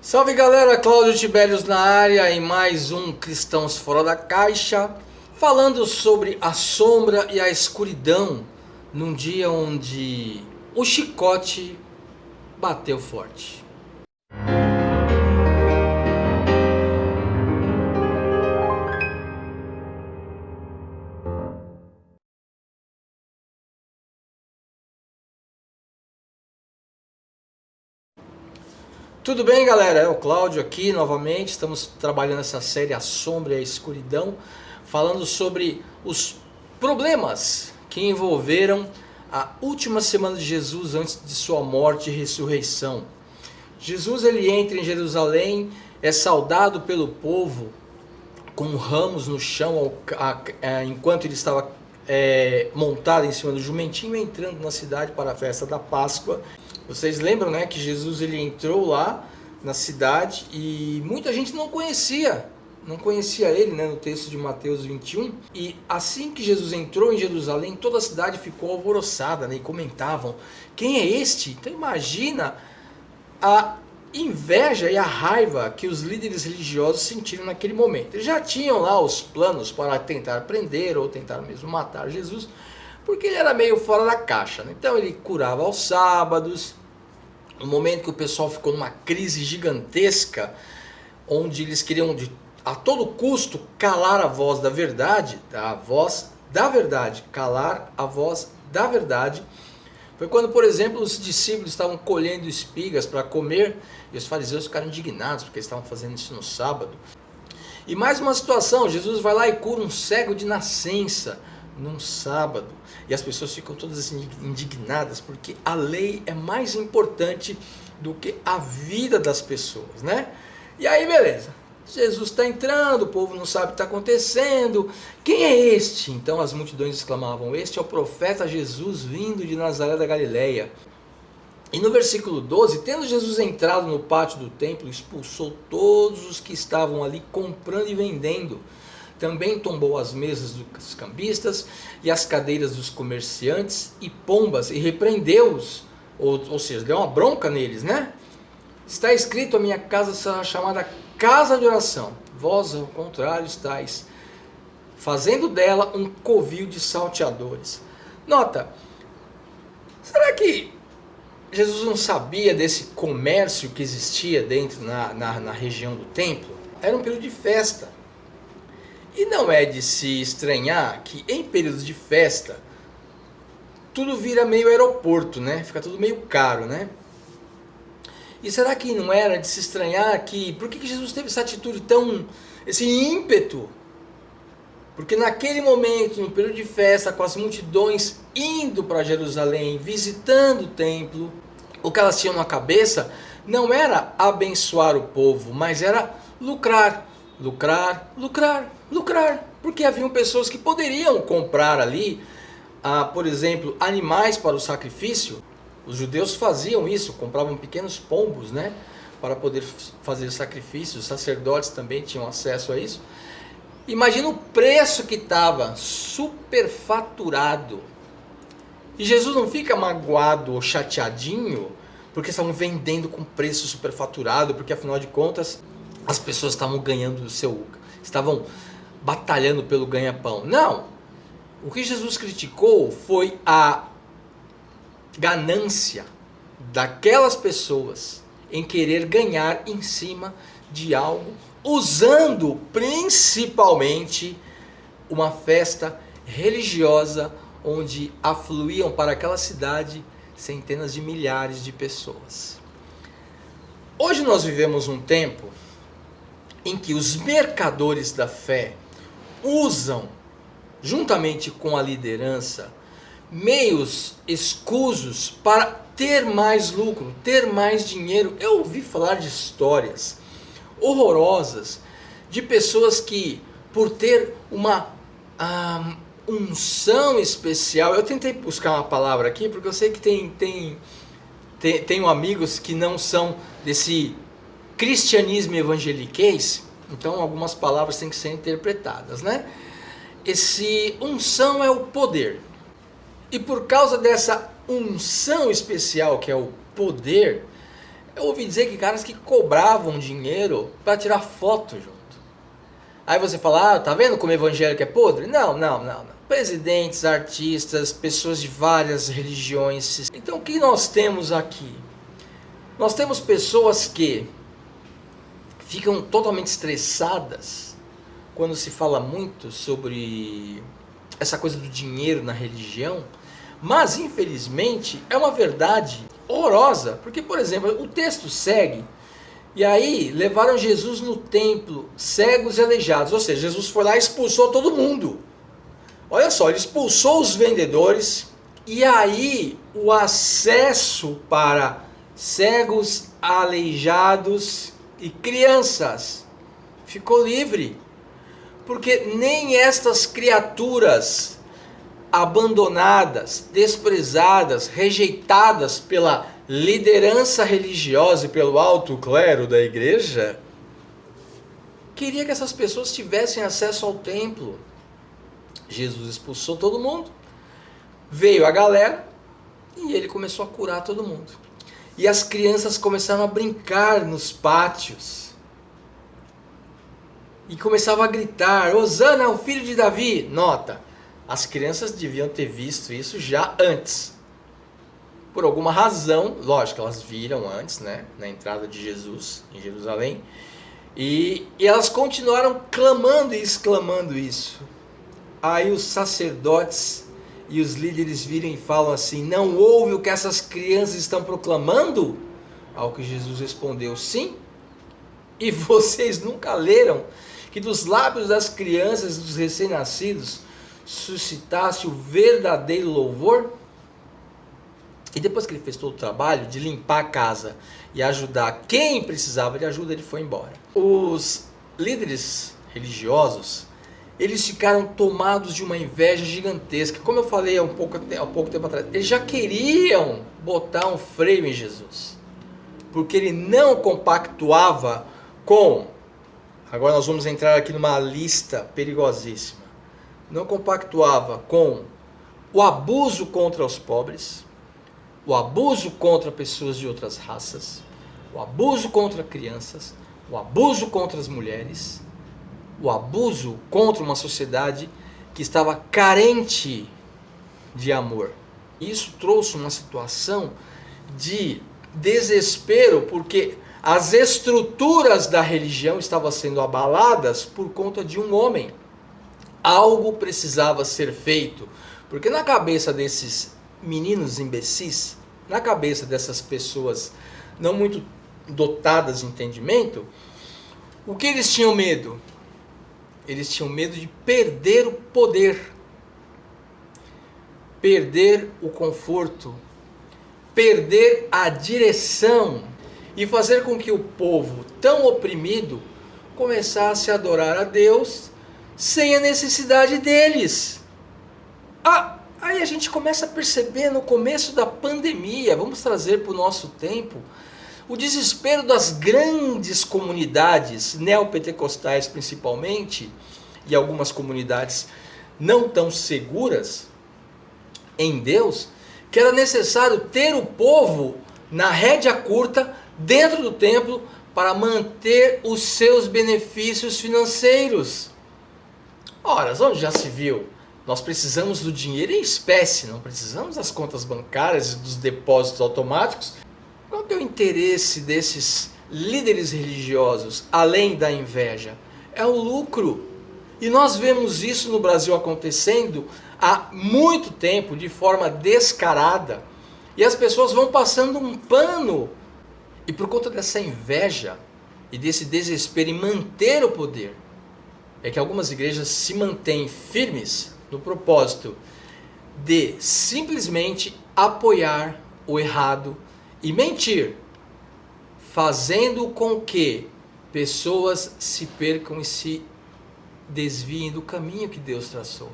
Salve galera, Cláudio Tibérios na área em mais um Cristãos Fora da Caixa, falando sobre a sombra e a escuridão num dia onde o chicote bateu forte. Tudo bem, galera? É o Cláudio aqui novamente. Estamos trabalhando essa série A Sombra e a Escuridão, falando sobre os problemas que envolveram a última semana de Jesus antes de sua morte e ressurreição. Jesus ele entra em Jerusalém, é saudado pelo povo com ramos no chão enquanto ele estava montado em cima do jumentinho, entrando na cidade para a festa da Páscoa. Vocês lembram, né, que Jesus ele entrou lá na cidade e muita gente não conhecia ele, né, no texto de Mateus 21. E assim que Jesus entrou em Jerusalém, toda a cidade ficou alvoroçada, né, e comentavam: quem é este? Então imagina a inveja e a raiva que os líderes religiosos sentiram naquele momento. Eles já tinham lá os planos para tentar prender ou tentar mesmo matar Jesus, porque ele era meio fora da caixa, né? Então ele curava aos sábados, no momento que o pessoal ficou numa crise gigantesca, onde eles queriam a todo custo calar a voz da verdade, calar a voz da verdade. Foi quando, por exemplo, os discípulos estavam colhendo espigas para comer e os fariseus ficaram indignados porque eles estavam fazendo isso no sábado. E mais uma situação, Jesus vai lá e cura um cego de nascença num sábado. E as pessoas ficam todas assim indignadas porque a lei é mais importante do que a vida das pessoas, né? E aí, beleza. Jesus está entrando, o povo não sabe o que está acontecendo. Quem é este? Então as multidões exclamavam: este é o profeta Jesus vindo de Nazaré da Galileia. E no versículo 12, tendo Jesus entrado no pátio do templo, expulsou todos os que estavam ali comprando e vendendo. Também tombou as mesas dos cambistas e as cadeiras dos comerciantes e pombas e repreendeu-os, ou seja, deu uma bronca neles, né? Está escrito: a minha casa será chamada casa de oração, vós ao contrário estáis fazendo dela um covil de salteadores. Nota, será que Jesus não sabia desse comércio que existia dentro na região do templo? Era um período de festa. E não é de se estranhar que em períodos de festa tudo vira meio aeroporto, né? Fica tudo meio caro, né? E será que não era de se estranhar que por que Jesus teve essa atitude esse ímpeto? Porque naquele momento, no período de festa, com as multidões indo para Jerusalém, visitando o templo, o que elas tinham na cabeça não era abençoar o povo, mas era lucrar. Porque haviam pessoas que poderiam comprar ali, por exemplo, animais para o sacrifício. Os judeus faziam isso, compravam pequenos pombos, né, para poder fazer sacrifícios. Os sacerdotes também tinham acesso a isso. Imagina o preço que estava, superfaturado. E Jesus não fica magoado ou chateadinho porque estavam vendendo com preço superfaturado, porque afinal de contas as pessoas estavam ganhando estavam batalhando pelo ganha-pão. Não! O que Jesus criticou foi a ganância daquelas pessoas em querer ganhar em cima de algo, usando principalmente uma festa religiosa onde afluíam para aquela cidade centenas de milhares de pessoas. Hoje nós vivemos um tempo em que os mercadores da fé usam, juntamente com a liderança, meios escusos para ter mais lucro, ter mais dinheiro. Eu ouvi falar de histórias horrorosas de pessoas que, por ter uma unção especial, eu tentei buscar uma palavra aqui porque eu sei que tenho amigos que não são desse cristianismo evangeliquez, então algumas palavras têm que ser interpretadas, né? Esse unção é o poder. E por causa dessa unção especial que é o poder, Eu ouvi dizer que caras que cobravam dinheiro para tirar foto junto. Aí você fala, tá vendo como o evangélico é podre? Não. Presidentes, artistas, pessoas de várias religiões. Então o que nós temos aqui? Nós temos pessoas que ficam totalmente estressadas quando se fala muito sobre essa coisa do dinheiro na religião, mas infelizmente é uma verdade horrorosa, porque, por exemplo, o texto segue, e aí levaram Jesus no templo, cegos e aleijados, ou seja, Jesus foi lá e expulsou todo mundo. Olha só, ele expulsou os vendedores, e aí o acesso para cegos, aleijados e crianças ficou livre, porque nem estas criaturas abandonadas, desprezadas, rejeitadas pela liderança religiosa e pelo alto clero da igreja, queria que essas pessoas tivessem acesso ao templo. Jesus expulsou todo mundo, veio a galera e ele começou a curar todo mundo. E as crianças começaram a brincar nos pátios e começavam a gritar, Hosana, o filho de Davi. Nota, as crianças deviam ter visto isso já antes. Por alguma razão, lógico, elas viram antes, né, na entrada de Jesus em Jerusalém, e elas continuaram clamando e exclamando isso. Aí os sacerdotes e os líderes viram e falam assim, não ouve o que essas crianças estão proclamando? Ao que Jesus respondeu, sim. E vocês nunca leram que dos lábios das crianças e dos recém-nascidos suscitasse o verdadeiro louvor? E depois que ele fez todo o trabalho de limpar a casa e ajudar quem precisava de ajuda, ele foi embora. Os líderes religiosos, eles ficaram tomados de uma inveja gigantesca. Como eu falei há pouco tempo atrás, eles já queriam botar um freio em Jesus, porque ele não compactuava com, agora nós vamos entrar aqui numa lista perigosíssima, não compactuava com o abuso contra os pobres, o abuso contra pessoas de outras raças, o abuso contra crianças, o abuso contra as mulheres, o abuso contra uma sociedade que estava carente de amor. Isso trouxe uma situação de desespero, porque as estruturas da religião estavam sendo abaladas por conta de um homem. Algo precisava ser feito, porque na cabeça desses meninos imbecis, na cabeça dessas pessoas não muito dotadas de entendimento, o que eles tinham medo? Eles tinham medo de perder o poder, perder o conforto, perder a direção e fazer com que o povo tão oprimido começasse a adorar a Deus sem a necessidade deles. Aí a gente começa a perceber no começo da pandemia, vamos trazer para o nosso tempo, o desespero das grandes comunidades neopentecostais principalmente, e algumas comunidades não tão seguras em Deus, que era necessário ter o povo na rédea curta dentro do templo para manter os seus benefícios financeiros. Ora, onde já se viu? Nós precisamos do dinheiro em espécie, não precisamos das contas bancárias e dos depósitos automáticos. Qual que é o interesse desses líderes religiosos, além da inveja? É o lucro. E nós vemos isso no Brasil acontecendo há muito tempo, de forma descarada. E as pessoas vão passando um pano. E por conta dessa inveja e desse desespero em manter o poder, é que algumas igrejas se mantêm firmes no propósito de simplesmente apoiar o errado e mentir, fazendo com que pessoas se percam e se desviem do caminho que Deus traçou.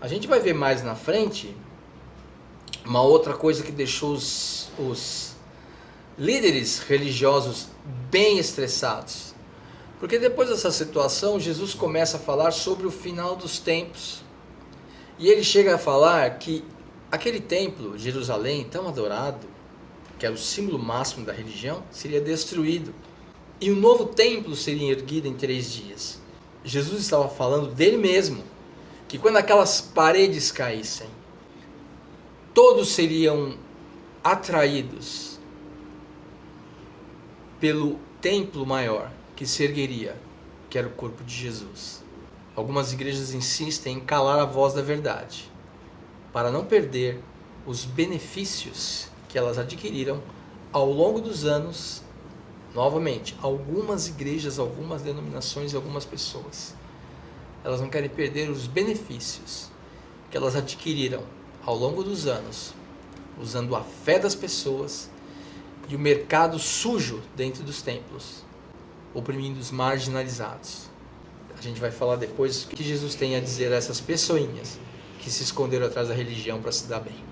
A gente vai ver mais na frente uma outra coisa que deixou os líderes religiosos bem estressados. Porque depois dessa situação, Jesus começa a falar sobre o final dos tempos. E ele chega a falar que aquele templo, Jerusalém, tão adorado, que era o símbolo máximo da religião, seria destruído. E o novo templo seria erguido em 3 dias. Jesus estava falando dele mesmo, que quando aquelas paredes caíssem, todos seriam atraídos pelo templo maior que se ergueria, que era o corpo de Jesus. Algumas igrejas insistem em calar a voz da verdade, para não perder os benefícios que elas adquiriram ao longo dos anos. Novamente, algumas igrejas, algumas denominações e algumas pessoas, elas não querem perder os benefícios que elas adquiriram ao longo dos anos, usando a fé das pessoas e o mercado sujo dentro dos templos, oprimindo os marginalizados. A gente vai falar depois o que Jesus tem a dizer a essas pessoinhas que se esconderam atrás da religião para se dar bem.